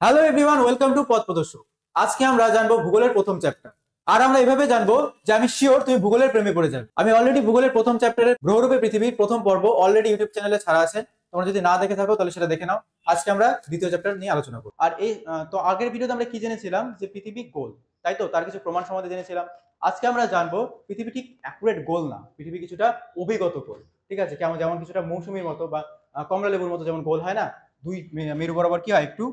Hello everyone, welcome to পথ প্রদর্শক। আজকে আমরা জানবো ভূগোলের প্রথম চ্যাপ্টার। আর আমরা এভাবে জানবো যে আমি শিওর তুমি ভূগোলের প্রেমে পড়ে যাবে। আমি অলরেডি ভূগোলের প্রথম চ্যাপ্টারের গ্রহরূপে পৃথিবীর প্রথম পর্ব অলরেডি ইউটিউব চ্যানেলে ছাড়া আছে। তোমরা যদি না দেখে থাকো তাহলে সেটা দেখে নাও। আজকে আমরা দ্বিতীয় চ্যাপ্টার নিয়ে আলোচনা করব। আর এই তো আগের ভিডিওতে আমরা কি জেনেছিলাম যে পৃথিবী গোল, তাই তো? তার কিছু প্রমাণ সম্বন্ধে জেনেছিলাম। আজকে আমরা জানবো পৃথিবী ঠিক অ্যাকুরেট গোল না, পৃথিবী কিছুটা অভিগত গোল। ঠিক আছে, কেমন? যেমন কিছুটা মৌসুমীর মতো বা কমলা লেবুর মতো যেমন গোল হয় না, দুই মেরু বরাবর কি হয়, একটু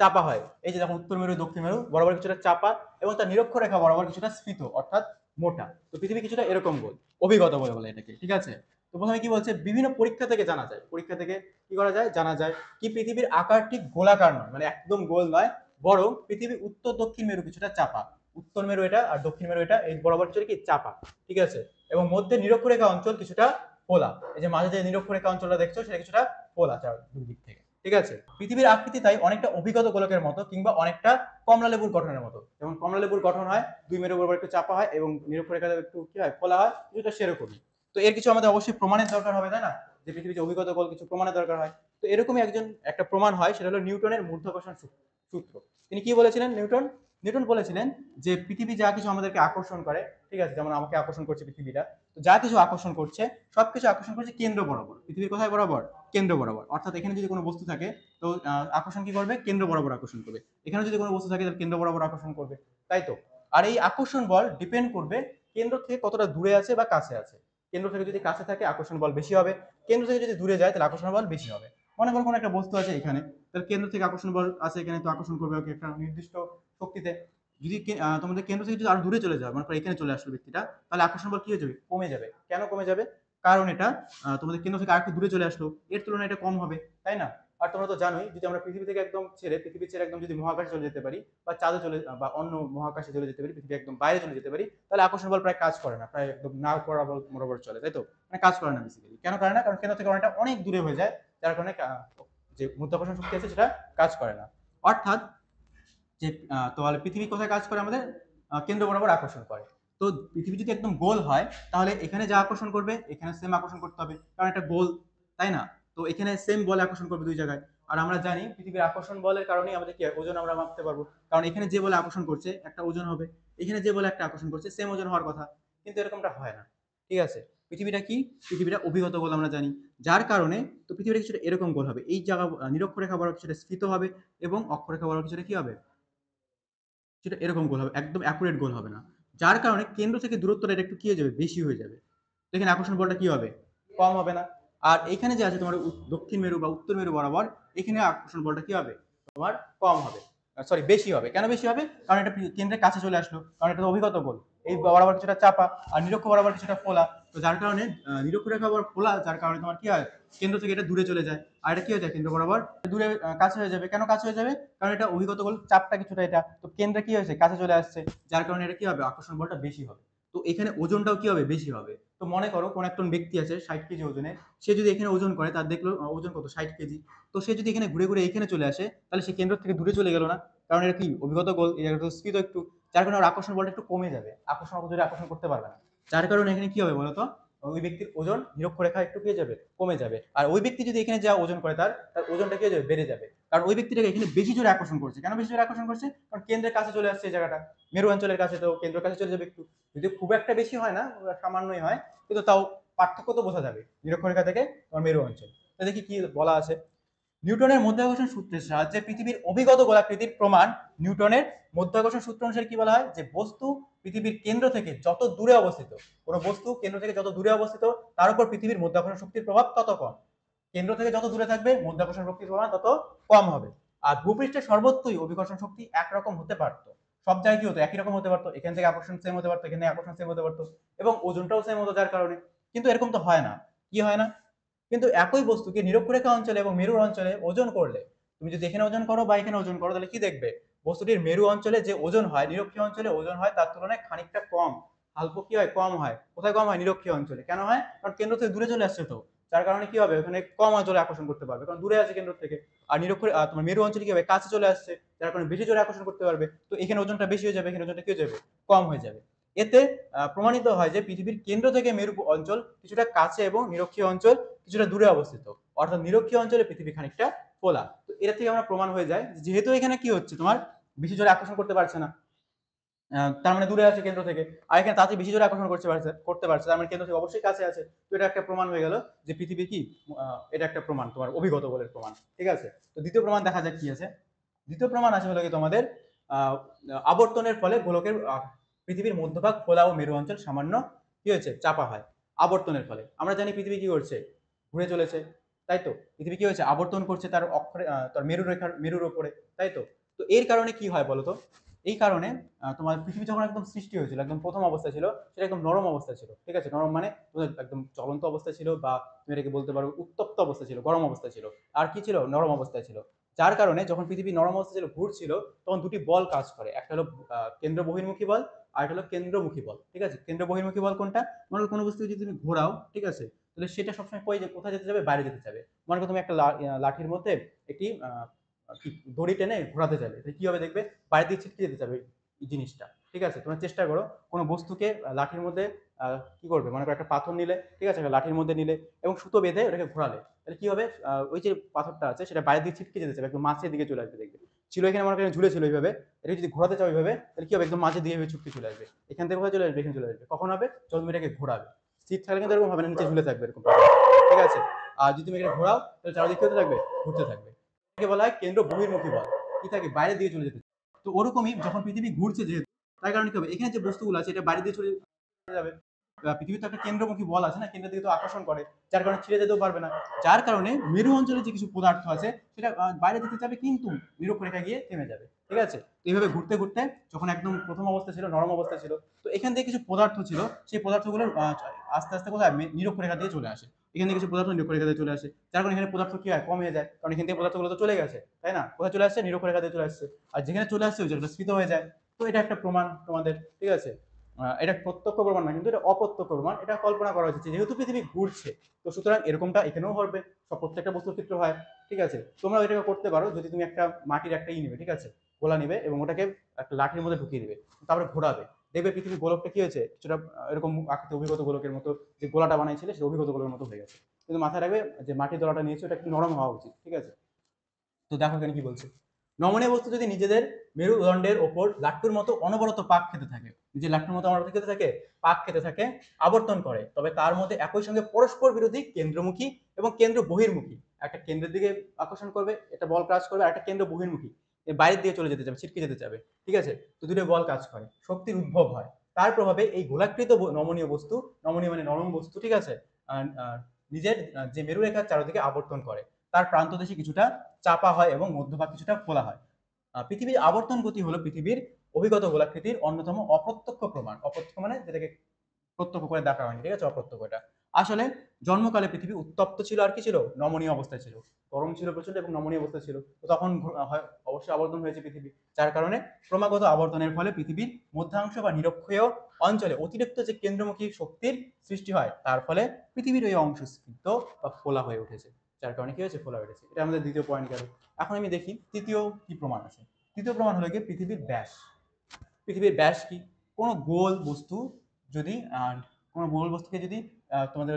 চাপা হয়। এই যে দেখো, উত্তর মেরু দক্ষিণ মেরু বরাবর কিছুটা চাপা এবং তার নিরক্ষরেখা বরাবর কিছুটা স্ফীত অর্থাৎ মোটা। তো পৃথিবী কিছুটা এরকম গোল, অভিগত বলে বলে এটাকে। ঠিক আছে, তো প্রথমে কি বলছে, বিভিন্ন পরীক্ষা থেকে জানা যায়, পরীক্ষা থেকে কি করা যায়, জানা যায় কি পৃথিবীর আকার ঠিক গোলাকার নয়, মানে একদম গোল নয়, বরং পৃথিবী উত্তর দক্ষিণ মেরু কিছুটা চাপা। উত্তর মেরু এটা আর দক্ষিণ মেরু এটা, এই বরাবর কিছুটা কি চাপা। ঠিক আছে, এবং মধ্যে নিরক্ষরেখা অঞ্চল কিছুটা ফোলা। এই যে মাঝে যে নিরক্ষরেখা অঞ্চলটা দেখছো সেটা কিছুটা ফোলা চার দুই দিক থেকে। ঠিক আছে, পৃথিবীর আকৃতি তাই অনেকটা অভিগত গোলকের মতো কিংবা অনেকটা কমলা লেবুর গঠনের মতো। যেমন কমলা লেবুর গঠন হয়, দুই মেরু বরাবর একটু চাপা হয় এবং নিরক্ষরেখা একটু কি হয়, ফোলা হয়, কিছুটা সেরকমই। তো এর কিছু আমাদের অবশ্যই প্রমাণের দরকার হবে, তাই না? যে পৃথিবীর যে অভিগত গোল, কিছু প্রমাণের দরকার হয়। তো এরকমই একটা প্রমাণ হয়, সেটা হলো নিউটনের মাধ্যাকর্ষণ সূত্র। তিনি কি বলেছিলেন? নিউটন নিউটন বলেছিলেন যে পৃথিবী যা কিছু আমাদেরকে আকর্ষণ করে, ঠিক আছে, যেমন আমাকে আকর্ষণ করছে পৃথিবীটা, তো যা কিছু আকর্ষণ করছে সবকিছু আকর্ষণ করছে কেন্দ্র বরাবর। পৃথিবীর কোথায় বরাবর? কেন্দ্র বরাবর। অর্থাৎ এখানে যদি কোনো বস্তু থাকে, তো আকর্ষণ কি করবে? কেন্দ্র বরাবর আকর্ষণ করবে। এখানে যদি কোনো বস্তু থাকে তাহলে কেন্দ্র বরাবর আকর্ষণ করবে, তাই তো? আর এই আকর্ষণ বল ডিপেন্ড করবে কেন্দ্র থেকে কতটা দূরে আছে বা কাছে আছে। কেন্দ্র থেকে যদি কাছে থাকে আকর্ষণ বল বেশি হবে, কেন্দ্র থেকে যদি দূরে যায় তাহলে আকর্ষণ বল বেশি হবে। মনে করো কোনো একটা বস্তু আছে এখানে, তাহলে কেন্দ্র থেকে আকর্ষণ বল আছে এখানে, তো আকর্ষণ করবে ওকে একটা নির্দিষ্ট শক্তিতে। যদি তোমাদের কেন্দ্র থেকে যদি আরো দূরে চলে যাও, মনে করো এখানে চলে আসলো ব্যক্তিটা, তাহলে আকর্ষণ বল কি হয়ে যাবে? কমে যাবে। কেন কমে যাবে? কারণ এটা তোমাদের কেন্দ্র থেকে আরেকটু দূরে চলে আসলো, এর তুলনায় এটা কম হবে, তাই না? আর তোমরা তো জানোই, যদি আমরা পৃথিবী ছেড়ে একদম যদি মহাকাশে চলে যেতে পারি, বা চাঁদে চলে বা অন্য মহাকাশে চলে যেতে পারি, পৃথিবী একদম বাইরে চলে যেতে পারি, তাহলে আকর্ষণ বল প্রায় কাজ করে না, প্রায় একদম না বরাবর বরাবর চলে, তাই তো? মানে কাজ করে না বেসিক্যালি। কেন করে না? কারণ কেন্দ্র থেকে অনেকটা অনেক দূরে হয়ে যায়, যার কারণে যে মাধ্যাকর্ষণ শক্তি আছে সেটা কাজ করে না। অর্থাৎ যে তাহলে পৃথিবী কোথায় কাজ করে? আমাদের কেন্দ্র বরাবর আকর্ষণ করে। তো পৃথিবী যদি একদম গোল হয়, তাহলে এখানে যা আকর্ষণ করবে এখানে সেম আকর্ষণ করতে হবে, কারণ এটা গোল, তাই না? তো এখানে সেম বল আকর্ষণ করবে দুই জায়গায়। আর আমরা জানি পৃথিবীর আকর্ষণ বলের কারণেই আমাদের কি ওজন আমরা মাপতে পারবো, কারণ এখানে যে বলে আকর্ষণ করছে একটা ওজন হবে, এখানে যে বলে একটা আকর্ষণ করছে সেম ওজন হওয়ার কথা, কিন্তু এরকমটা হয় না। ঠিক আছে, পৃথিবীটা কি? পৃথিবীটা অভিগত গোল আমরা জানি, যার কারণে তো পৃথিবীটা কিছুটা এরকম গোল হবে, এই জায়গা নিরক্ষরেখা বরাবর কিছুটা স্ফীত হবে এবং অক্ষরেখা বরাবর কিছুটা কি হবে, সেটা এরকম গোল হবে, একদম অ্যাকুরেট গোল হবে না। যার কারণে কেন্দ্র থেকে দূরত্বটা এটা একটু কি হয়ে যাবে, বেশি হয়ে যাবে। তো এখানে আকর্ষণ বলটা কি হবে? কম হবে না। আর এখানে যে আছে তোমার দক্ষিণ মেরু বা উত্তর মেরু বরাবর, এখানে আকর্ষণ বলটা কি হবে, তোমার কম হবে, সরি বেশি হবে। কেন বেশি হবে? কারণ এটা কেন্দ্রের কাছে চলে আসলো, কারণ এটা তো অভিগত গোল, এই বরাবর কিছুটা চাপা আর নিরক্ষ বরাবর কিছুটা ফোলা। তো যার কারণে নিরক্ষরেখা বরাবর ফোলা, যার কারণে তোমার কি হয়, কেন্দ্র থেকে এটা দূরে চলে যায়। আর এটা কি হয়ে যায়, কেন্দ্র বরাবর দূরে কাছে হয়ে যাবে। কেন কাছে হয়ে যাবে? কারণ এটা অভিগত গোল, চাপটা কিছুটা এটা তো কেন্দ্রে কি হয়েছে, কাছে চলে আসছে, যার কারণে এটা কি হবে, আকর্ষণ বলটা বেশি হবে। তো এখানে ওজনটাও কি হবে, বেশি হবে। তো মনে করো কোন একজন ব্যক্তি আছে 60 কেজি ওজনের, সে যদি এখানে ওজন করে, তার দেখলো ওজন কত, 60 কেজি। তো সে যদি এখানে ঘুরে ঘুরে এখানে চলে আসে, তাহলে সে কেন্দ্র থেকে দূরে চলে গেল না, কারণ এটা কি অভিগত গোল, এটা স্পিড একটু, যার কারণে ওর আকর্ষণ বলটা একটু কমে যাবে, আকর্ষণ অত জোরে আকর্ষণ করতে পারবে না। যার কারণে এখানে কি হবে বলতো, ওই ব্যক্তির ওজন নিরক্ষরেখা একটু পেয়ে যাবে, কমে যাবে। আর ওই ব্যক্তি যদি এখানে যা ওজন করে, তার তার ওজনটা কি হয়ে যাবে, বেড়ে যাবে। কারণ ওই ব্যক্তিটাকে এখানে বেশি জোরে আকর্ষণ করছে। কেন বেশি জোরে আকর্ষণ করছে? কারণ কেন্দ্রের কাছে চলে আসছে এই জায়গাটা, মেরু অঞ্চলের কাছে, তো কেন্দ্রের কাছে চলে যাবে একটু। যদি খুব একটা বেশি হয় না, সামান্যই হয়, কিন্তু তাও পার্থক্য তো বোঝা যাবে নিরক্ষরেখা থেকে তোমার মেরু অঞ্চল। তো দেখি কি বলা আছে। নিউটনের মাধ্যাকর্ষণ সূত্রের সাহায্যে পৃথিবীর অভিগত গোলাকৃতির প্রমাণ। নিউটনের মাধ্যাকর্ষণ সূত্র অনুসারে কি বলা হয়, যে বস্তু পৃথিবীর কেন্দ্র থেকে যত দূরে অবস্থিত, কোনো বস্তু কেন্দ্র থেকে যত দূরে অবস্থিত, তার উপর পৃথিবীর মাধ্যাকর্ষণ শক্তির প্রভাব তত কম। কেন্দ্র থেকে যত দূরে থাকবে মাধ্যাকর্ষণ শক্তির প্রভাব তত কম হবে। আর ভূপৃষ্ঠের সর্বত্রই অভিকর্ষণ শক্তি একরকম হতে পারতো, সব জায়গায় কি হতো, একই রকম হতে পারতো, এখান থেকে আকর্ষণ সেম হতে পারতো, এখানে আকর্ষণ সেম হতে পারতো, এবং ওজনটাও সেম হতো যার কারণে। কিন্তু এরকম তো হয় না। কি হয় না? কিন্তু একই বস্তুকে নিরক্ষরেখা অঞ্চলে এবং মেরু অঞ্চলে ওজন করলে, তুমি যদি এখানে ওজন করো বা এখানে ওজন করো, তাহলে কি দেখবে, বস্তুটির মেরু অঞ্চলে যে ওজন হয়, নিরক্ষীয় অঞ্চলে ওজন হয় তার তুলনায় খানিকটা কম, অল্প কি হয়, কম হয়। কোথায় কম হয়? নিরক্ষীয় অঞ্চলে। কেন হয়? কারণ কেন্দ্র থেকে দূরে চলে আসছে তো, যার কারণে কি হবে, ওখানে কম জোরে আকর্ষণ করতে পারবে, কারণ দূরে আছে কেন্দ্র থেকে। আর তোমার মেরু অঞ্চলে কি হবে, কাছে চলে আসছে, যার কারণে বেশি জোরে আকর্ষণ করতে পারবে। তো এখানে ওজনটা বেশি হয়ে যাবে, এখানে ওজনটা কি হয়ে যাবে, কম হয়ে যাবে। এতে প্রমাণিত হয় যে পৃথিবীর কেন্দ্র থেকে মেরু অঞ্চল কিছুটা কাছে এবং নিরক্ষীয় অঞ্চল কিছুটা দূরে অবস্থিত। অর্থাৎ নিরক্ষীয় অঞ্চলে পৃথিবী খানিকটা ফোলা। তো এটা থেকে আমরা প্রমাণ হয়ে যায় যেহেতু এখানে কি হচ্ছে তোমার বেশি জোরে আকর্ষণ করতে পারছে না, তার মানে দূরে আছে কেন্দ্র থেকে, আর এখানে তাতে বেশি জোরে আকর্ষণ করতে পারছে তার মানে কেন্দ্র থেকে অবশ্যই কাছে আছে। তো এটা একটা প্রমাণ হয়ে গেল যে পৃথিবী কি, এটা একটা প্রমাণ তোমার অভিগত বলের প্রমাণ। ঠিক আছে, তো দ্বিতীয় প্রমাণ দেখা যাক কি আছে। দ্বিতীয় প্রমাণ আছে হলো কি তোমাদের আহ, আবর্তনের ফলে গোলকের পৃথিবীর মধ্যভাগ ফোলা ও মেরু অঞ্চল সামান্য কি হয়েছে চাপা হয় আবর্তনের ফলে। আমরা জানি পৃথিবী কি করছে, ঘুরে চলেছে, তাই তো। পৃথিবী কি হয়েছে, আবর্তন করছে তার অক্ষরে তার মেরুর উপরে, তাই তো। তো এর কারণে কি হয় বলতো, এই কারণে তোমার পৃথিবী যখন একদম সৃষ্টি হয়েছিল একদম প্রথম অবস্থা ছিল সেটা একদম নরম অবস্থা ছিল। ঠিক আছে, নরম মানে একদম চলন্ত অবস্থা ছিল, বা তুমি এটাকে বলতে পারো উত্তপ্ত অবস্থা ছিল, গরম অবস্থা ছিল। আর কি ছিল, নরম অবস্থায় ছিল। যার কারণে যখন পৃথিবী নরম অবস্থা ছিল, ঘুরছিল, তখন দুটি বল কাজ করে, একটা হলো কেন্দ্র বহির্মুখী বল, আর একটা হলো কেন্দ্রমুখী বল। ঠিক আছে, কেন্দ্র বহির্মুখী বল কোনটা, মনে করো কোনো বস্তু যদি তুমি ঘোরাও, ঠিক আছে, তাহলে সেটা সবসময় কোথায় যেতে যাবে, বাইরে যেতে যাবে। মনে করো তুমি একটা লাঠির মধ্যে একটি দড়ি টেনে ঘোরাতে যাবে, তাহলে কি হবে দেখবে বাইরের দিকে ছিটকে যেতে যাবে এই জিনিসটা। ঠিক আছে, তোমরা চেষ্টা করো কোনো বস্তুকে লাঠির মধ্যে কি করবে, মনে করো একটা পাথর নিলে, ঠিক আছে, একটা লাঠির মধ্যে নিলে এবং সুতো বেঁধে ওটাকে ঘোরালে, তাহলে কি হবে, ওই যে পাথরটা আছে সেটা বাইরের দিকে ছিটকে যেতে যাবে, একদম মাছের দিকে চলে আসবে দেখবে। ছিল এখানে মনে করেন ঝুলে ছিল ওইভাবে, এটা যদি ঘোরাতে চাও ওইভাবে, তাহলে কি হবে, একদম মাঝে দিয়ে ছুটকে চলে আসবে, এখান থেকে কোথায় চলে আসবে, এখানে চলে আসবে। কখন হবে, যখন তুমি এটাকে ঘোরাবে। স্থির থাকলে কিন্তু এরকম হবে না, নিচে ঝুলে থাকবে এরকম। ঠিক আছে, আর যদি তুমি এটা ঘোরাও তাহলে চারিদিকে হতে থাকবে, ঘুরতে থাকবে। এটাকে বলা হয় কেন্দ্র বহির্মুখী বল, কি থাকে, বাইরের দিকে চলে যেতে। তো ওরকমই যখন পৃথিবী ঘুরছে যেহেতু, তার কারণে কি হবে, এখানে যে বস্তুগুলো আছে এটা বাইরে দিয়ে চলে যাবে। পৃথিবীর তো একটা কেন্দ্রমুখী বল আছে না, কেন্দ্রের দিকে তো আকর্ষণ করে, যার কারণে ছিঁড়ে যেতেও পারবে না। যার কারণে মেরু অঞ্চলে যে কিছু পদার্থ আছে সেটা বাইরে দিতে যাবে কিন্তু নিরক্ষরেখা গিয়ে থেমে যাবে। ঠিক আছে, তো এইভাবে ঘুরতে ঘুরতে যখন একদম প্রথম অবস্থা ছিল, নরম অবস্থা ছিল, তো এখান থেকে কিছু পদার্থ ছিল, সেই পদার্থগুলো আস্তে আস্তে কোথায় নিরক্ষরেখা দিয়ে চলে আসে। এখান থেকে কিছু পদার্থ নিরক্ষরেখা দিয়ে চলে আসে, যার কারণে এখানে পদার্থ কি হয়, কমে যায়, কারণ এখান থেকে পদার্থগুলো তো চলে গেছে, তাই না, কোথায় চলে আসছে, নিরক্ষরেখা দিয়ে চলে আসছে। আর যেখানে চলে আসছে ওই জায়গাটা স্ফীত হয়ে যায়। তো এটা একটা প্রমাণ তোমাদের। ঠিক আছে, এটা প্রত্যক্ষ প্রমাণ না, কিন্তু এটা অপ্রত্যক্ষ প্রমাণ, এটা কল্পনা করা হয়েছে যেহেতু পৃথিবী ঘুরছে, তো সুতরাং এরকমটা এখানেও হবে, সব প্রত্যেকটা বস্তুর ক্ষেত্রে হয়। ঠিক আছে, তোমরা এটাকে করতে পারো, যদি তুমি একটা মাটির একটা নেবে, ঠিক আছে, গোলা নিবে এবং ওটাকে একটা লাঠির মধ্যে ঢুকিয়ে দিবে, তারপরে ঘোরাবে, দেখবে পৃথিবীর গোলকটা কি হয়েছে, সেটা এরকম আকৃতি অভিগত গোলকের মতো, যে গোলাটা বানাইছিলে সেটা অভিগত গোলকের মতো হয়ে গেছে। কিন্তু মাথায় রাখবে যে মাটির দলাটা নিয়েছে ওটা একটু নরম হওয়া উচিত। ঠিক আছে, তো দেখো এখানে কি বলছে, নমনীয় বস্তু যদি নিজেদের মেরুদণ্ডের ওপর লাট্টুর মতো অনবরত পাক খেতে থাকে, নিজের লাট্টুর মতো অনবরত খেতে থাকে, পাক খেতে থাকে, আবর্তন করে, তবে তার মধ্যে একই সঙ্গে পরস্পর বিরোধী কেন্দ্রমুখী এবং কেন্দ্র বহির্মুখী, একটা কেন্দ্রের দিকে আকর্ষণ করবে, একটা বল কাজ করবে, আর একটা কেন্দ্র বহির্মুখী বাইরের দিকে চলে যেতে যাবে, ছিটকে যেতে যাবে। ঠিক আছে, তো দুটো বল কাজ করে, শক্তির উদ্ভব হয়, তার প্রভাবে এই গোলাকৃত নমনীয় বস্তু, নমনীয় মানে নরম বস্তু, ঠিক আছে, নিজের যে মেরুরেখার চারদিকে আবর্তন করে, তার প্রান্তদেশে কিছুটা চাপা হয় এবং মধ্যভাগ কিছুটা খোলা হয়। পৃথিবীর আবর্তন গতি হলো পৃথিবীর অভিগত গোলাকৃতির অন্যতম অপ্রত্যক্ষ প্রমাণ। অপ্রত্যক্ষ মানে যেটাকে প্রত্যক্ষ করে দেখা হয়নি, ঠিক আছে, অপ্রত্যক্ষ এটা। আসলে জন্মকালে পৃথিবী উত্তপ্ত ছিল, আর কি ছিল, নমনীয় অবস্থায় ছিল, গরম ছিল প্রচন্ড এবং নমনীয় অবস্থায় ছিল। তো তখন অবশ্যই আবর্তন হয়েছে পৃথিবী, যার কারণে ক্রমাগত আবর্তনের ফলে পৃথিবীর মধ্যাংশ বা নিরক্ষীয় অঞ্চলে অতিরিক্ত যে কেন্দ্রমুখী শক্তির সৃষ্টি হয়, তার ফলে পৃথিবীর ওই অংশ স্ফীত বা ফোলা হয়ে উঠেছে, যার কারণে কি হয়েছে, ফোলা হয়ে উঠেছে। এটা আমাদের দ্বিতীয় পয়েন্ট গেল। এখন আমি দেখি তৃতীয় কি প্রমাণ আছে। তৃতীয় প্রমাণ হলো গিয়ে পৃথিবীর ব্যাস। পৃথিবীর ব্যাস কি, কোনো গোল বস্তু যদি কোনো গোল বস্তুকে যদি তোমাদের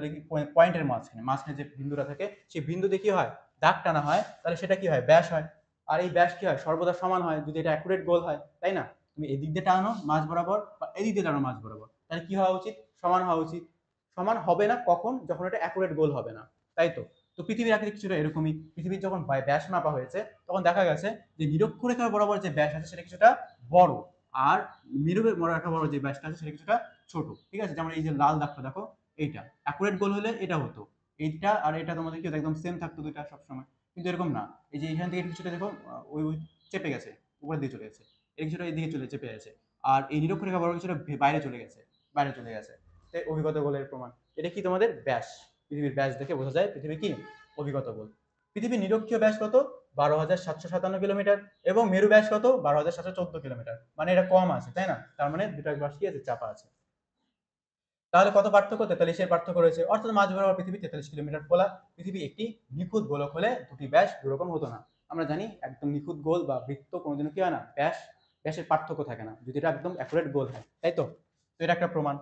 পয়েন্টের মাঝখানে মাঝখানে যে বিন্দুটা থাকে সেই বিন্দু দিয়ে কি হয়, দাগ টানা হয়, তাহলে সেটা কি হয়, ব্যাস হয়। আর এই ব্যাস কি হয়, সর্বদা সমান হয় যদি এটা অ্যাকুরেট গোল হয়, তাই না। তুমি এদিক দিয়ে টানো মাঝ বরাবর বা এদিক দিয়ে টানো মাঝ বরাবর, তাহলে কি হওয়া উচিত, সমান হওয়া উচিত। সমান হবে না কখন, যখন এটা অ্যাকুরেট গোল হবে না, তাই তো। তো পৃথিবীর আকৃতি কিছুটা এরকমই, পৃথিবীর যখন ব্যাস মাপা হয়েছে তখন দেখা গেছে যে নিরক্ষরেখার বরাবর যে ব্যাস আছে সেটা কিছুটা বড়, আর মেরু রেখা বরাবর যে ব্যাসটা আছে সেটা কিছুটা ছোট। ঠিক আছে, যেমন এই যে লাল দাগটা দেখো, এইটা অ্যাকুরেট গোল হলে এটা হতো, এইটা আর এটা তোমাদের কি একদম সেম থাকতো দুইটা সবসময়, কিন্তু এরকম না। এই যে এখান থেকে কিছুটা দেখো ওই চেপে গেছে, উপরের দিকে চলে গেছে, এই কিছুটা এইদিকে চেপে গেছে, আর এই নিরক্ষরেখা বরাবর কিছুটা বাইরে চলে গেছে, বাইরে চলে গেছে। অভিগত গোলের প্রমাণ। এটা কি, তোমাদের ব্যাস, পৃথিবীর ব্যাস দেখে বোঝা যায় পৃথিবী কি অভিগত গোল। পৃথিবীর নিরক্ষীয় ব্যাস কত, 12,757 কিলোমিটার, এবং মেরু ব্যাস কত, 12,714 কিলোমিটার, মানে এটা কম আছে, তাই না, তার মানে দুটো ব্যাস কি আছে, চাপা আছে। তাহলে কত পার্থক্য, 43-এর পার্থক্য রয়েছে, অর্থাৎ মাঝ বরাবর পৃথিবী 43 কিলোমিটার খোলা। পৃথিবী একটি নিখুঁত গোলক হলে দুটি ব্যাস দুরকম হতো না। আমরা জানি একদম নিখুঁত গোল বা বৃত্ত কোনোদিনও কি হয় না, ব্যাসের পার্থক্য থাকে না যদি এটা একদম অ্যাকুরেট গোল হয়, তাই তো। তো এটা একটা প্রমাণ।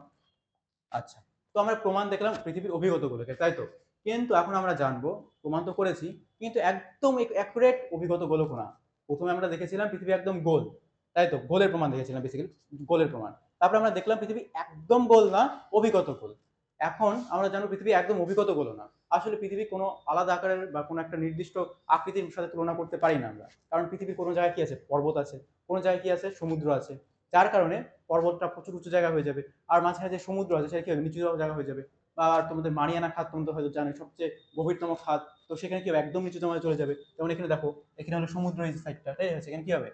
আচ্ছা, তো আমরা প্রমাণ দেখলাম পৃথিবীর অভিগত গোলকের, তাই তো। কিন্তু এখন আমরা জানবো, প্রমাণ তো করেছি, কিন্তু একদম অ্যাকুরেট অভিগত গোলক না। প্রথমে আমরা দেখেছিলাম পৃথিবী একদম গোল, তাই তো, গোলের প্রমাণ দেখেছিলাম, বেসিক্যালি গোলের প্রমাণ। তারপরে আমরা দেখলাম পৃথিবী একদম গোল না, অভিগত গোল। এখন আমরা জানবো পৃথিবী একদম অভিগত গোল না। আসলে পৃথিবী কোনো আলাদা আকারের বা কোনো একটা নির্দিষ্ট আকৃতির সাথে তুলনা করতে পারি না আমরা, কারণ পৃথিবীর কোনো জায়গায় কি আছে, পর্বত আছে, কোনো জায়গায় কি আছে, সমুদ্র আছে, যার কারণে পর্বতটা প্রচুর উঁচু জায়গা হয়ে যাবে, আর মাঝখানে যে সমুদ্র আছে সেটা কি হবে, নিচু জায়গা হয়ে যাবে। আর তোমাদের মারিয়ানা খাত তোমরা হয়তো জানো, সবচেয়ে গভীরতম খাত, তো সেখানে কি হবে, একদম নিচু জমায় চলে যাবে। যেমন এখানে দেখো, এখানে হলো সমুদ্র এই সাইডটা, তাই আছে, এখানে কি হবে,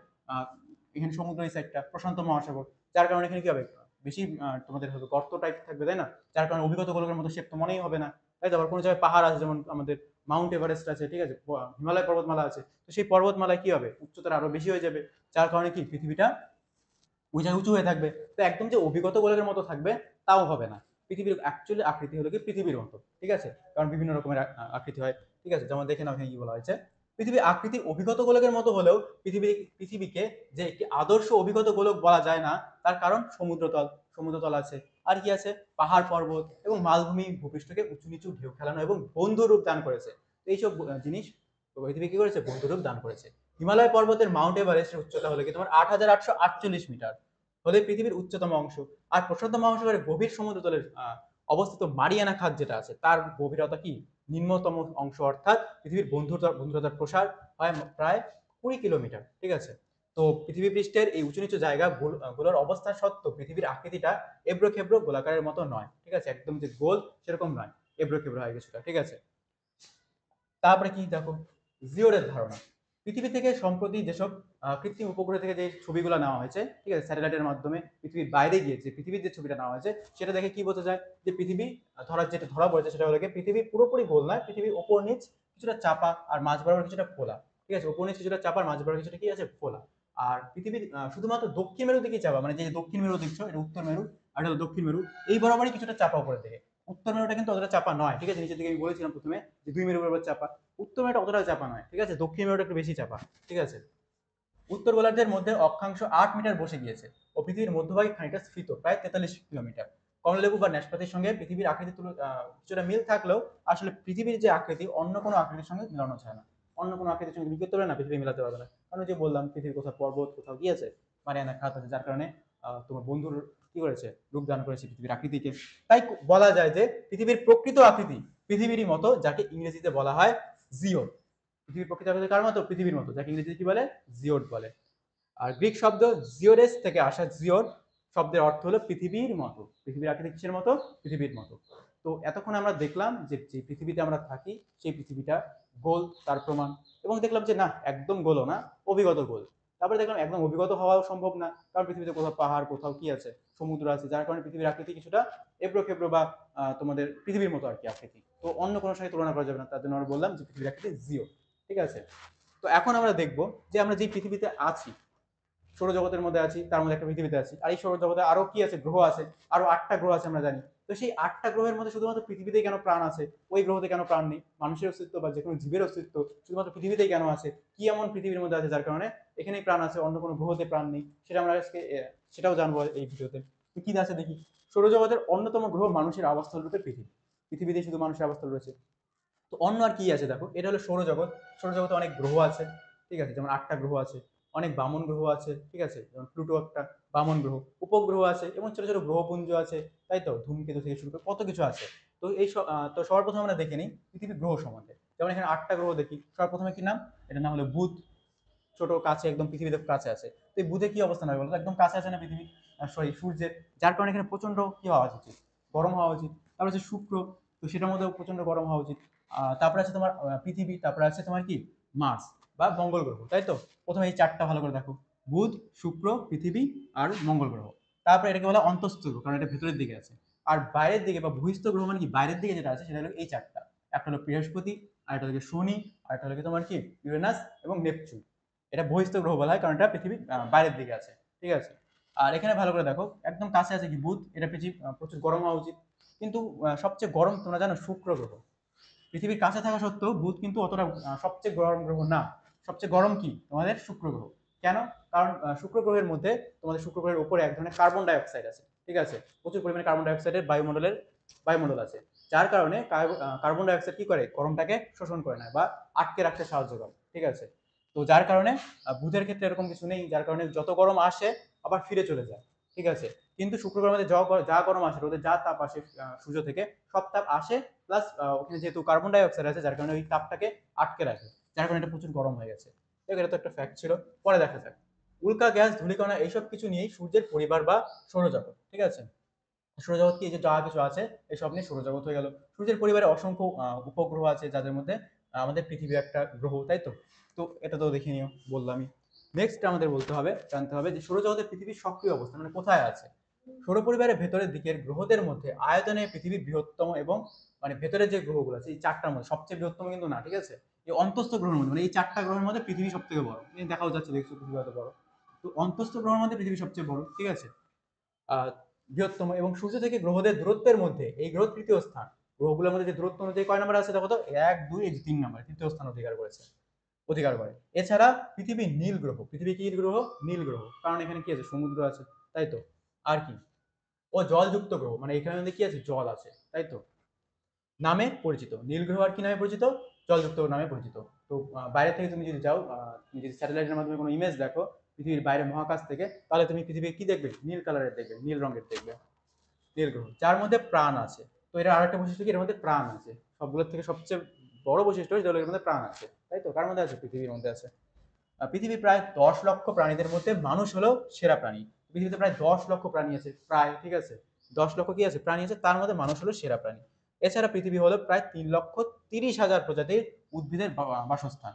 এখানে সমুদ্র এই সাইডটা, প্রশান্ত মহাসাগর, যার কারণে এখানে কি হবে, বেশি তোমাদের হবে গর্ত টাইপ থাকবে, তাই না, যার কারণে অভিগত গোলকের মতো শেপ তো মনেই হবে না, তাই তো। আবার কোনো জায়গায় পাহাড় আছে, যেমন আমাদের মাউন্ট এভারেস্ট আছে, ঠিক আছে, হিমালয় পর্বতমালা আছে, তো সেই পর্বতমালায় কি হবে, উচ্চতা আরো বেশি হয়ে যাবে, যার কারণে কি পৃথিবীটা ওই জায়গায় উঁচু হয়ে থাকবে। তো একদম যে অভিগত গোলকের মতো থাকবে তাও হবে না। পৃথিবীর অ্যাকচুয়ালি আকৃতি হলো কি পৃথিবীর মতো, ঠিক আছে, কারণ বিভিন্ন রকমের আকৃতি হয়, ঠিক আছে। যেমন দেখে নাও এখানে কি বলা হয়েছে, পৃথিবীর আকৃতি অভিগত গোলকের মতো হলেও পৃথিবীকে যে একটি আদর্শ অভিগত গোলক বলা যায় না, তার কারণ সমুদ্রতল আছে, আর কি আছে, পাহাড় পর্বত এবং মালভূমি ভূপৃষ্ঠকে উঁচু নিচু ঢেউ খেলানো এবং বন্ধুরূপ দান করেছে। তো এইসব জিনিস পৃথিবী কি করেছে, বন্ধুরূপ দান করেছে। হিমালয় পর্বতের মাউন্ট এভারেস্টের উচ্চতা হলো কি তোমার 8,848 মিটার, হলে পৃথিবীর উচ্চতম অংশ। আর প্রশান্ত মহাসাগরের গভীর সমুদ্রতলের অবস্থিত মারিয়ানা খাত যেটা আছে, তার গভীরতা কি, নিম্নতম অংশ, অর্থাৎ পৃথিবীর বন্ধুরতার প্রসার হয় প্রায় 20 কিলোমিটার, ঠিক আছে। তো পৃথিবী পৃষ্ঠের এই উঁচু নিচু জায়গা গুলোর অবস্থা সত্ত্বেও পৃথিবীর আকৃতিটা এবড়ো খেবড়ো গোলাকারের মতো নয়, ঠিক আছে, একদম যে গোল সেরকম নয়, এবড়ো খেবড়ো হয় কিছুটা, ঠিক আছে। তারপরে কি দেখো, জিওরের ধারণা। পৃথিবী থেকে সম্প্রতি যেসব কৃত্রিম উপগ্রহ থেকে যে ছবিগুলো নেওয়া হয়েছে, ঠিক আছে, স্যাটেলাইটের মাধ্যমে পৃথিবীর বাইরে গিয়ে যে পৃথিবীর যে ছবিটা নেওয়া হয়েছে, সেটা দেখে কি বোঝা যায়, যে পৃথিবী যেটা ধরা পড়েছে সেটা হলো পৃথিবী পুরোপুরি গোল নয়, পৃথিবী ওপর নিচ কিছুটা চাপা আর মাঝ বরাবর কিছুটা ফোলা, ঠিক আছে, ওপর নিচ কিছুটা চাপা আর মাঝ বরাবর কিছুটা কি আছে, ফোলা। আর পৃথিবীর শুধুমাত্র দক্ষিণ মেরু দিকে চাপা, মানে যে দক্ষিণ মেরু দেখছো এটা উত্তর মেরু, আর এটা দক্ষিণ মেরু, এই বরাবরই কিছুটা চাপা উপরের দিকে। উত্তর মেরুটা কিন্তু অতটা চাপা নয়, ঠিক আছে, নিচের দিকে আমি বলেছিলাম প্রথমে যে 2 মেরু বরাবর চাপা। উত্তর মেরুটা অতটা চাপা নয়, ঠিক আছে, দক্ষিণ মেরুটা একটু বেশি চাপা, ঠিক আছে। উত্তর গোলার্ধের মধ্যে অক্ষাংশ 8 মিটার বসে গিয়েছে ও পৃথিবীর মধ্যভাগ খানিকটা স্ফীত, প্রায় 43 কিলোমিটার। কমলালেবু বা নাশপাতির সঙ্গে পৃথিবীর আকৃতি কিছুটা মিল থাকলেও আসলে পৃথিবীর যে আকৃতি অন্য কোনো আকৃতির সঙ্গে মিলানো যায় না। অন্য কোনো আকৃতির সঙ্গে মিলিত করলে না পৃথিবী মিলাতে পারবে না, কারণ যে বললাম পৃথিবীর কোথাও পর্বত, কোথাও কি আছে, মারিয়ানা খাত আছে, যার কারণে তোমার বন্ধুর কি করেছে, রূপদান করেছে পৃথিবীর আকৃতিকে। তাই বলা যায় যে পৃথিবীর প্রকৃত আকৃতি পৃথিবীরই মতো, যাকে ইংরেজিতে বলা হয় জিও। পৃথিবীর প্রকৃত আকৃতি কার মতো, পৃথিবীর মতো, যাকে ইংরেজিতে কি বলে, জিওড বলে। আর গ্রিক শব্দ জিওরেস থেকে আসা জিওড শব্দের অর্থ হলো পৃথিবীর মতো। পৃথিবীর আকৃতি কিসের মতো, পৃথিবীর মতো। তো এতক্ষণ আমরা দেখলাম যে যে পৃথিবীতে আমরা থাকি সেই পৃথিবীটা গোল, তার প্রমাণ, এবং দেখলাম যে না একদম গোলও না, অভিগত গোল। তারপরে দেখলাম একদম অভিগত হওয়াও সম্ভব না, কারণ পৃথিবীতে কোথাও পাহাড়, কোথাও কি আছে, সমুদ্র আছে, যার কারণে পৃথিবীর আকৃতি কিছুটা এবড়ো খেবড়ো বা তোমাদের পৃথিবীর মতো আর কি আকৃতি। তো অন্য কোনো সঙ্গে তুলনা করা যাবে না, তার জন্য আমরা বললাম যে পৃথিবীর আকৃতি জিও, ঠিক আছে। তো এখন আমরা দেখবো যে আমরা যে পৃথিবীতে আছি, সৌরজগতের মধ্যে আছি, তার মধ্যে একটা পৃথিবীতে আছি, আর এই সৌরজগতে আরো কি আছে, গ্রহ আছে, আরো 8টা গ্রহ আছে আমরা জানি। তো সেই 8টা গ্রহের মধ্যে শুধুমাত্র পৃথিবীতেই কেন প্রাণ আছে, ওই গ্রহতে কেন প্রাণ নেই, মানুষের অস্তিত্ব বা যে কোনো জীবের অস্তিত্ব শুধুমাত্র পৃথিবীতেই কেন আছে, কি এমন পৃথিবীর মধ্যে আছে যার কারণে এখানেই প্রাণ আছে, অন্য কোনো গ্রহতে প্রাণ নেই, সেটা আমরা আজকে সেটাও জানবো এই ভিডিওতে। তো কি আছে দেখি। সৌরজগতের অন্যতম গ্রহ মানুষের আবাসস্থল রূপে পৃথিবী, পৃথিবীতেই শুধু মানুষের আবাসস্থল রয়েছে। তো অন্য আর কি আছে দেখো, এটা হলো সৌরজগৎ। সৌরজগতে অনেক গ্রহ আছে, ঠিক আছে, যেমন 8টা গ্রহ আছে, অনেক বামন গ্রহ আছে, ঠিক আছে, যেমন প্লুটো একটা বামন গ্রহ, উপগ্রহ আছে এবং ছোট ছোট গ্রহপুঞ্জ আছে, তাই তো, ধূমকেতু থেকে শুরু করে কত কিছু আছে। তো তো সবার প্রথমে আমরা দেখে নিই পৃথিবীর গ্রহ সম্বন্ধে। যেমন এখানে 8টা গ্রহ দেখি, সবার প্রথমে কি নাম, এটার নাম হলো বুধ, ছোট কাছে একদম পৃথিবীতে কাছে আছে। তো এই বুধে কি অবস্থান হবে বলতো, একদম কাছে আছে না পৃথিবী, সরি সূর্যের, যার কারণে এখানে প্রচন্ড কি হওয়া উচিত, গরম হওয়া উচিত। তারপর আছে শুক্র, তো সেটার মধ্যেও প্রচন্ড গরম হওয়া উচিত। তারপরে আছে তোমার পৃথিবী, তারপরে আছে তোমার কি মার্স বা মঙ্গল গ্রহ, তাই তো। প্রথমে এই 4টা ভালো করে দেখো, বুধ, শুক্র, পৃথিবী আর মঙ্গল গ্রহ। তারপরে এটাকে বলা অন্তস্থ গ্রহ, কারণ এটা ভেতরের দিকে আছে। আর বাইরের দিকে বা বহিস্থ গ্রহ মানে কি, বাইরের দিকে যেটা আছে সেটা হলো এই 4টা। একটা হলো বৃহস্পতি, আর একটা হলো শনি, আর একটা হলো তোমার কি ইউরেনাস এবং নেপচুন। এটা বহিস্থ গ্রহ বলা হয়, কারণ এটা পৃথিবী বাইরের দিকে আছে, ঠিক আছে। আর এখানে ভালো করে দেখো, একদম কাছে আছে কি বুধ, এটা পৃথিবী প্রচুর গরম হওয়া উচিত, কিন্তু সবচেয়ে গরম তোমরা জানো শুক্র গ্রহ। পৃথিবীর কাছে থাকা সত্ত্বেও বুধ কিন্তু অতটা সবচেয়ে গরম গ্রহ না। সবচেয়ে গরম কি তোমাদের শুক্র গ্রহ। কেন, কারণ শুক্র গ্রহের মধ্যে তোমাদের শুক্র গ্রহের উপরে এক ধরনের কার্বন ডাই অক্সাইড আছে, ঠিক আছে, প্রচুর পরিমাণে কার্বন ডাই অক্সাইডের বায়ুমণ্ডল আছে। যার কারণে কার্বন ডাই অক্সাইড কি করে, গরমটাকে শোষণ করে নেয় বা আটকে রাখতে সাহায্য করে। ঠিক আছে, তো যার কারণে বুধের ক্ষেত্রে এরকম কিছু নেই, যার কারণে যত গরম আসে আবার ফিরে চলে যায়। ঠিক আছে, কিন্তু শুক্র গ্রহের মধ্যে যা গরম আসে, রোদের যা তাপ আসে সূর্য থেকে, সব তাপ আসে প্লাস ওখানে যেহেতু কার্বন ডাই অক্সাইড আছে, যার কারণে ওই তাপটাকে আটকে রাখে, যার কারণে এটা প্রচুর গরম হয়ে গেছে। এটা তো একটা ফ্যাক্ট ছিল। পরে দেখা যাক, উল্কা গ্যাস, ধূলিকণা এইসব কিছু নিয়েই সূর্যের পরিবার বা সৌরজগৎ। ঠিক আছে, সৌরজগৎ কি, যে যা কিছু আছে এসব নিয়ে সৌরজগৎ হয়ে গেল। সূর্যের পরিবারে অসংখ্য উপগ্রহ আছে, যাদের মধ্যে আমাদের পৃথিবী একটা গ্রহ, তাই তো। তো এটা তো দেখে নিও, বললামই। নেক্সট আমাদের জানতে হবে যে সৌরজগতের পৃথিবীর সক্রিয় অবস্থান মানে কোথায় আছে। সৌর পরিবারের ভেতরের দিকের গ্রহদের মধ্যে আয়তনে পৃথিবী বৃহত্তম, এবং মানে ভেতরে যে গ্রহগুলো আছে এই চারটার মধ্যে সবচেয়ে বৃহত্তম কিন্তু না, ঠিক আছে। এই অন্তস্থ গ্রহের মধ্যে, মানে এই চারটা গ্রহের মধ্যে পৃথিবী সব থেকে বড়, দেখাও যাচ্ছে, দেখছো পৃথিবী কত বড়। তো অন্তস্থ গ্রহের মধ্যে পৃথিবী সবচেয়ে বড়, ঠিক আছে, বৃহত্তম। এবং সূর্য থেকে গ্রহদের দূরত্বের মধ্যে এই গ্রহ তৃতীয় স্থান। গ্রহগুলোর মধ্যে যে দূরত্ব অনুযায়ী কয় নম্বর আছে দেখো তো, 1 2 এই যে 3 নম্বর, তৃতীয় স্থান অধিকার করে। এছাড়া পৃথিবী নীল গ্রহ, পৃথিবী কি গ্রহ, নীল গ্রহ, কারণ এখানে কি আছে, সমুদ্র আছে, তাই তো। আর কি, ও জলযুক্ত গ্রহ, মানে এখানে মধ্যে কি আছে, জল আছে, তাই তো, নামে পরিচিত। নীল গ্রহ আর কি নামে পরিচিত, জলযুক্ত নামে পরিচিত। তো বাইরে থেকে তুমি যদি যাও, তুমি যদি স্যাটেলাইটের মাধ্যমে কোনো ইমেজ দেখো পৃথিবীর বাইরে মহাকাশ থেকে, তাহলে তুমি পৃথিবী কি দেখবে, নীল কালারের দেখবে, নীল রঙের দেখবে, নীল গ্রহ, যার মধ্যে প্রাণ আছে। তো এর আরেকটা বৈশিষ্ট্য কি, এর মধ্যে প্রাণ আছে। সবগুলোর থেকে সবচেয়ে বড় বৈশিষ্ট্য যেগুলো, এর মধ্যে প্রাণ আছে, তাই তো। কার মধ্যে আছে, পৃথিবীর মধ্যে আছে। পৃথিবীর প্রায় 10 লক্ষ প্রাণীদের মধ্যে মানুষ হলো সেরা প্রাণী। পৃথিবীতে প্রায় 10 লক্ষ প্রাণী আছে, প্রায়, ঠিক আছে, 10 লক্ষ কি আছে, প্রাণী আছে, তার মধ্যে মানুষ হলো সেরা প্রাণী। এছাড়া পৃথিবী হলো প্রায় 3,30,000 প্রজাতির উদ্ভিদের বাসস্থান।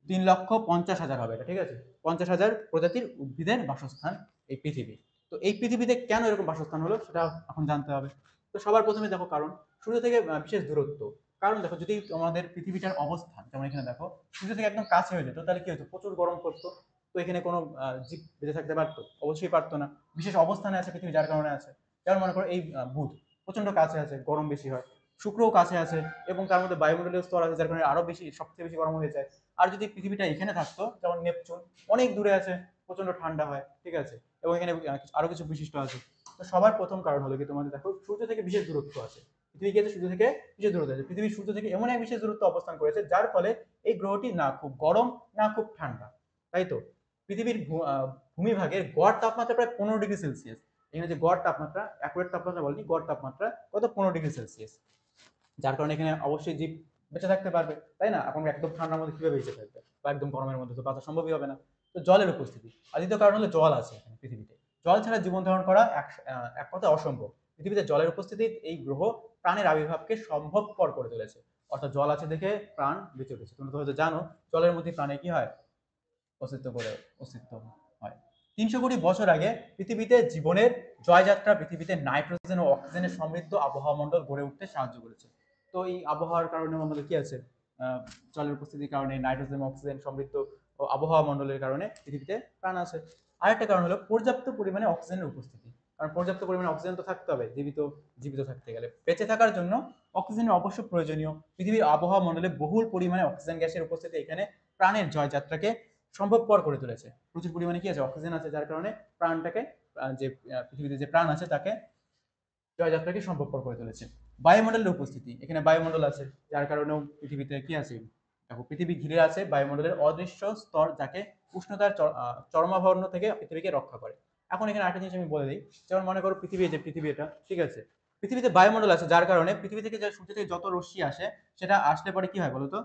3,50,000 হবে এটা, ঠিক আছে, 50,000 প্রজাতির উদ্ভিদের বাসস্থান এই পৃথিবী। তো এই পৃথিবীতে কেন এরকম বাসস্থান হলো সেটা এখন জানতে হবে। তো সবার প্রথমে দেখো কারণ, সূর্য থেকে বিশেষ দূরত্ব। কারণ দেখো, যদি আমাদের পৃথিবীটার অবস্থান যেমন এখানে দেখো, সূর্য থেকে একদম কাছে হয়ে যেত, তাহলে কি হতো, প্রচুর গরম পড়তো। তো এখানে কোনো জীব বেঁচে থাকতে পারতো, অবশ্যই পারতো না। বিশেষ অবস্থানে আছে পৃথিবী, যার কারণে আছে। যেমন মনে করো এই বুধ প্রচন্ড কাছে আছে, গরম বেশি হয়। শুক্রও কাছে আছে, এবং তার মধ্যে বায়ুমণ্ডলীয় স্তর আছে, যার কারণে আরো বেশি, সবচেয়ে বেশি গরম হয়ে যায়। আর যদি পৃথিবীটা এখানে থাকতো, যেমন নেপচুন, অনেক দূরে আছে, প্রচন্ড ঠান্ডা হয়, ঠিক আছে। এবং এখানে আরো কিছু বৈশিষ্ট্য আছে। তো সবার প্রথম কারণ হলো কি, তোমাদের দেখো সূর্য থেকে বিশেষ দূরত্ব আছে। পৃথিবী কি আছে, সূর্য থেকে বিশেষ দূরত্ব আছে। পৃথিবী সূর্য থেকে এমন এক বিশেষ দূরত্ব অবস্থান করেছে, যার ফলে এই গ্রহটি না খুব গরম না খুব ঠান্ডা, তাই তো। পৃথিবীর ভূমিভাগের গড় তাপমাত্রা প্রায় 15 ডিগ্রি সেলসিয়াস। এখানে যে গড় তাপমাত্রা, অ্যাকুরেট তাপমাত্রা বলিনি, গড় তাপমাত্রা কত, 15 ডিগ্রি সেলসিয়াস। যার কারণে এখানে অবশ্যই জীব বেঁচে থাকতে পারবে, তাই না। এখন একদম ঠান্ডার মধ্যে কিভাবে বেঁচে থাকবে, বা একদম গরমের মধ্যে তো বাঁচা সম্ভবই হবে না। তো জলের উপস্থিতি, আর দ্বিতীয় কারণ হলো জল আছে এখানে পৃথিবীতে। জল ছাড়া জীবন ধারণ করা এক কথা অসম্ভব। পৃথিবীতে জলের উপস্থিতি এই গ্রহ প্রাণের আবির্ভাবকে সম্ভবপর করে তুলেছে। অর্থাৎ জল আছে দেখে প্রাণ বেঁচে উঠেছে। তুমি তো হয়তো জানো, জলের মধ্যে প্রাণে কি হয়, অস্তিত্ব হয়। 300 কোটি বছর আগে পৃথিবীতে জীবনের জয়যাত্রা পৃথিবীতে নাইট্রোজেন ও অক্সিজেনের সমৃদ্ধ আবহাওয়া মণ্ডল গড়ে উঠতে সাহায্য করেছে। তো এই আবহাওয়ার কারণে আমাদের কি আছে, জলের উপস্থিতির কারণে, নাইট্রোজেন অক্সিজেন সমৃদ্ধ ও আবহাওয়া মণ্ডলের কারণে পৃথিবীতে প্রাণ আছে। আরেকটা কারণ হলো পর্যাপ্ত পরিমাণে অক্সিজেনের উপস্থিতি। কারণ পর্যাপ্ত পরিমাণে অক্সিজেন তো থাকতে হবে জীবিত থাকতে গেলে। বেঁচে থাকার জন্য অক্সিজেনের অবশ্য প্রয়োজনীয়। পৃথিবীর আবহাওয়া মণ্ডলে বহুল পরিমাণে অক্সিজেন গ্যাসের উপস্থিতি এখানে প্রাণের জয়যাত্রাকে সম্ভবপর করে তুলেছে। প্রচুর পরিমাণে কি আছে, অক্সিজেন আছে, যার কারণে প্রাণটাকে, যে পৃথিবীতে যে প্রাণ আছে তাকে, জয়যাত্রাকে সম্ভবপর করে তুলেছে। বায়ুমণ্ডলের উপস্থিতি, এখানে বায়ুমণ্ডল আছে, যার কারণেও পৃথিবীতে কি আছে, দেখো পৃথিবী ঘিরে আছে বায়ুমণ্ডলের অদৃশ্য স্তর, যাকে উষ্ণতার চরমাবর্ণ থেকে পৃথিবীকে রক্ষা করে। এখন এখানে আরেকটা জিনিস আমি বলে দিই, যেমন মনে করো পৃথিবী, যে পৃথিবী এটা, ঠিক আছে, পৃথিবীতে বায়ুমণ্ডল আছে, যার কারণে পৃথিবী থেকে যে সূর্য থেকে যত রশ্মি আসে, সেটা আসলে পরে কি হয় বলতো,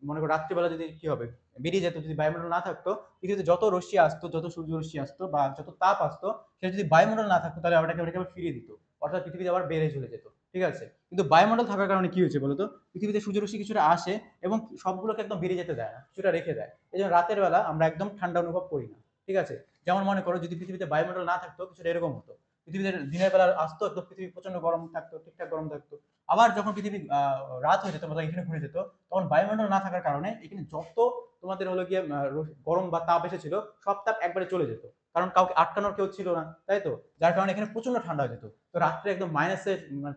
মনে করো রাত্রিবেলা যদি কি হবে, বেরিয়ে যেত, যদি বায়ুমণ্ডল না থাকতো, পৃথিবীতে যত রশ্মি আসতো, যত সূর্য রশ্মি আসতো বা যত তাপ আসতো, সেটা যদি বায়ুমণ্ডল না থাকতো, তাহলে ওটাকে আবার ফিরিয়ে দিত। অর্থাৎ পৃথিবীতে আবার বেড়ে চলে যেত, ঠিক আছে। কিন্তু বায়ুমণ্ডল থাকার কারণে কি হয়েছে বলতো, পৃথিবীতে সূর্যরশ্মি কিছুটা আসে এবং সবগুলোকে একদম বেরিয়ে যেতে দেয় না, কিছুটা রেখে দেয়। এই জন্য রাতের বেলা আমরা একদম ঠান্ডা অনুভব করি না, ঠিক আছে। যেমন মনে করো যদি পৃথিবীতে বায়ুমণ্ডল না থাকতো, কিছুটা এরকম হতো, পৃথিবীতে দিনের বেলা আসতো, একদম পৃথিবী প্রচন্ড গরম থাকতো, ঠিকঠাক গরম থাকতো। আবার যখন পৃথিবী রাত হয়ে যেত, মানে এখানে ঘুরে যেত, তখন বায়ুমণ্ডল না থাকার কারণে এখানে যত তোমাদের হলো গিয়ে গরম বা তাপ এসেছিল, সব তাপ একবারে চলে যেত। কারণ কাউকে আটকানোর কেউ ছিল না, তাই তো। যার কারণে এখানে প্রচন্ড ঠান্ডা হয়ে যেত। তো রাত্রে একদম মাইনাসে,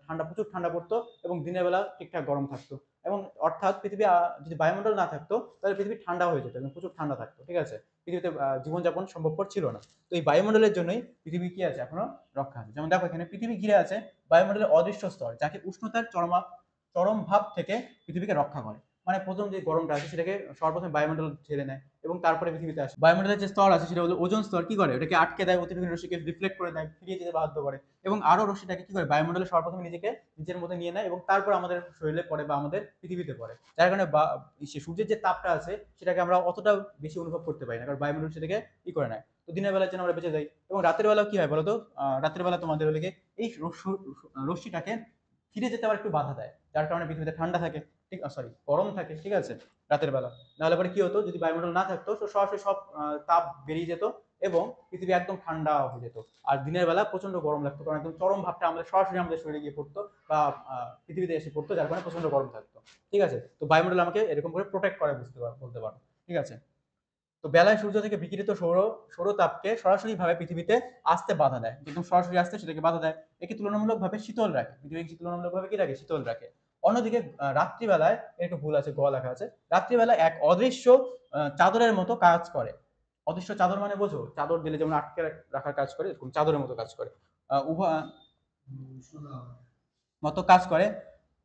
ঠান্ডা, প্রচুর ঠান্ডা পড়তো, এবং দিনের বেলা ঠিকঠাক গরম থাকতো। এবং অর্থাৎ পৃথিবী যদি বায়ুমণ্ডল না থাকতো তাহলে পৃথিবী ঠান্ডা হয়ে যেত এবং প্রচুর ঠান্ডা থাকতো, ঠিক আছে। পৃথিবীতে জীবনযাপন সম্ভবপর ছিল না। তো এই বায়ুমণ্ডলের জন্যই পৃথিবী কি আছে এখনো রক্ষা আছে। যেমন দেখো এখানে পৃথিবী ঘিরে আছে বায়ুমণ্ডলের অদৃশ্য স্তর, যাকে উষ্ণতার চরম ভাব থেকে পৃথিবীকে রক্ষা করে। মানে প্রথম যে গরমটা আছে সেটাকে সর্বপ্রথম বায়ুমণ্ডল ঠেলে নেয় এবং তারপরে পৃথিবীতে আসে। বায়ুমণ্ডলের যে স্তর আছে সেটা হলো ওজোন স্তর, কি করে ওটাকে আটকে দেয়, অতিবেগুনি রশ্মিকে রিফ্লেক্ট করে দেয়, ফিরিয়ে যেতে বাধ্য করে এবং আরো রশ্মিটাকে কি করে বায়ুমণ্ডলে সর্বপ্রথম নিজেকে নিজের মধ্যে নিয়ে নেয় এবং তারপর আমাদের শরীরে পড়ে বা আমাদের পৃথিবীতে পড়ে। যার কারণে সূর্যের যে তাপটা আছে সেটাকে আমরা অতটা বেশি অনুভব করতে পারি না, কারণ বায়ুমণ্ডল সেটাকে ই করে নেয়। তো দিনের বেলার জন্য আমরা বেঁচে যাই এবং রাতের বেলা কি হয় বলতো, রাতের বেলা তোমাদের হলে এই রশ্মিটাকে ফিরে যেতে আবার একটু বাধা দেয়, যার কারণে পৃথিবীতে ঠান্ডা থাকে, ঠিক সরি গরম থাকে, ঠিক আছে, রাতের বেলা। নাহলে পরে কি হতো, যদি বায়ুমণ্ডল না থাকতো তো সরাসরি সব তাপ বেরিয়ে যেত এবং পৃথিবী একদম ঠান্ডা হয়ে যেত। আর দিনের বেলা প্রচন্ড গরম লাগতো, কারণ একদম চরম ভাবটা আমাদের সরাসরি আমাদের শরীরে গিয়ে পড়তো বা পৃথিবীতে এসে পড়তো, যার কারণে প্রচন্ড গরম থাকতো, ঠিক আছে। তো বায়ুমণ্ডল আমাকে এরকম করে প্রোটেক্ট করে বলতে পারো, ঠিক আছে। তো বেলায় সূর্য থেকে বিকিরিত সৌরতাপকে সরাসরি ভাবে পৃথিবীতে আসতে বাধা দেয়, একদম সরাসরি আসতে সেটাকে বাধা দেয়, একে তুলনামূলকভাবে শীতল রাখে, পৃথিবীকে তুলনামূলকভাবে কি রাখে, শীতল রাখে। অন্যদিকে রাত্রিবেলায়, একটু ভুল আছে, গ লেখা আছে, রাত্রিবেলায় এক অদৃশ্য চাদরের মতো কাজ করে। অদৃশ্য চাদর মানে বোঝো, চাদর দিলে যেমন আটকে রাখার কাজ করে, এরকম চাদরের মতো কাজ করে, উভয় মতো কাজ করে।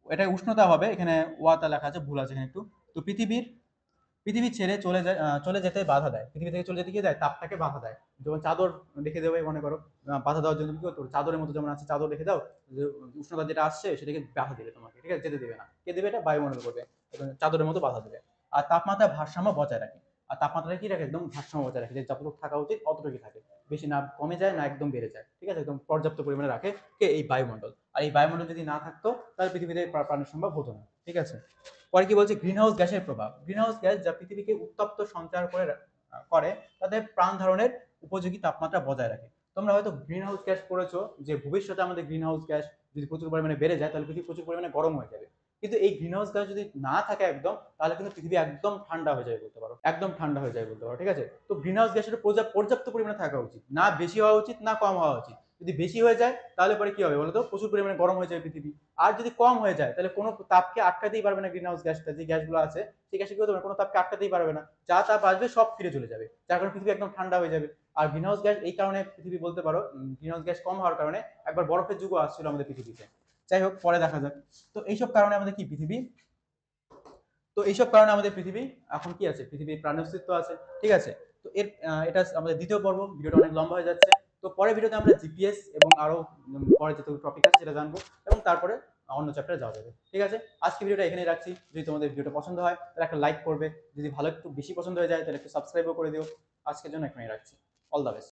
এটা উষ্ণতা হবে, এখানে ওয়াতা লেখা আছে, ভুল আছে এখানে একটু। তো পৃথিবী ছেড়ে চলে যেতে বাধা দেয়, পৃথিবী থেকে চলে যেতে কি দেয়, তাপটাকে বাধা দেয়। যখন চাদর রেখে দেবে মনে করো, বাধা দেওয়ার জন্য কি করতো, চাদরের মতো যেমন আছে চাদর রেখে দাও, যে উষ্ণতা যেটা আসছে সেটাকে বাধা দেবে তোমাকে, ঠিক আছে, যেতে দেবে না। কে দেবে, এটা বায়ুমণ্ডল করবে, চাদরের মতো বাধা দেবে। আর তাপমাত্রা ভারসাম্য বজায় রাখে। আর তাপমাত্রা কি রাখে, একদম ভারসাম্য বজায় রাখে, যে যতটুকু থাকা উচিত অতটুকুই থাকে, বেশি না কমে যায় না একদম বেড়ে যায়, ঠিক আছে, একদম পর্যাপ্ত পরিমাণে রাখে কে, এই বায়ুমণ্ডল। আর এই বায়ুমণ্ডল যদি না থাকতো তাহলে পৃথিবীতে প্রাণের সম্ভব হতো না, ঠিক আছে। পরে কি বলছে, গ্রিন হাউস গ্যাসের প্রভাব। গ্রিন হাউস গ্যাস যা পৃথিবীকে উত্তপ্ত সঞ্চার করে তাদের প্রাণ ধারণের উপযোগী তাপমাত্রা বজায় রাখে। তোমরা হয়তো গ্রিন হাউস গ্যাস পড়েছো, যে ভবিষ্যতে আমাদের গ্রিন হাউস গ্যাস যদি প্রচুর পরিমাণে বেড়ে যায় তাহলে পৃথিবী প্রচুর পরিমাণে গরম হয়ে যাবে। কিন্তু এই গ্রিন হাউস গ্যাস যদি না থাকে একদম, তাহলে কিন্তু পৃথিবী একদম ঠান্ডা হয়ে যায় বলতে পারো, একদম ঠান্ডা হয়ে যায় বলতে পারো, ঠিক আছে। তো গ্রিন হাউস গ্যাসের পর্যাপ্ত পরিমাণে থাকা উচিত, না বেশি হওয়া উচিত না কম হওয়া উচিত। যদি বেশি হয়ে যায় তাহলে পরে কি হবে বলতো, প্রচুর পরিমাণে গরম হয়ে যায় পৃথিবী। আর যদি কম হয়ে যায় তাহলে কোনো তাপকে আটকাতেই পারবে না, গ্রিন হাউস গ্যাসটা, যে গ্যাসগুলো আছে সেই গ্যাসে কি হতে পারে, কোনো তাপকে আটকাতেই পারবে না, যা তাপ আসবে সব ফিরে চলে যাবে, যার কারণে পৃথিবী একদম ঠান্ডা হয়ে যাবে। আর গ্রিন হাউস গ্যাস এই কারণে পৃথিবী বলতে পারো, গ্রিন হাউস গ্যাস কম হওয়ার কারণে একবার বরফের যুগও আসছিল আমাদের পৃথিবীতে। যাই হোক, পরে দেখা যাক। তো এইসব কারণে আমাদের কি পৃথিবী, তো এইসব কারণে আমাদের পৃথিবী এখন কি আছে, পৃথিবীর প্রাণের অস্তিত্ব আছে, ঠিক আছে। তো এটা আমাদের দ্বিতীয় পর্ব, ভিডিওটা অনেক লম্বা হয়ে যাচ্ছে। তো পরের ভিডিওতে আমরা জিপিএস এবং আরো পরে যেহেতু টপিক আছে সেটা জানবো এবং তারপরে অন্য চ্যাপ্টারে যাওয়া যাবে, ঠিক আছে। আজকে ভিডিওটা এখানেই রাখছি। যদি তোমাদের ভিডিওটা পছন্দ হয় তাহলে একটা লাইক করবে, যদি ভালো একটু বেশি পছন্দ হয়ে যায় তাহলে একটু সাবস্ক্রাইবও করে দিও। আজকের জন্য এখানেই রাখছি। All the best.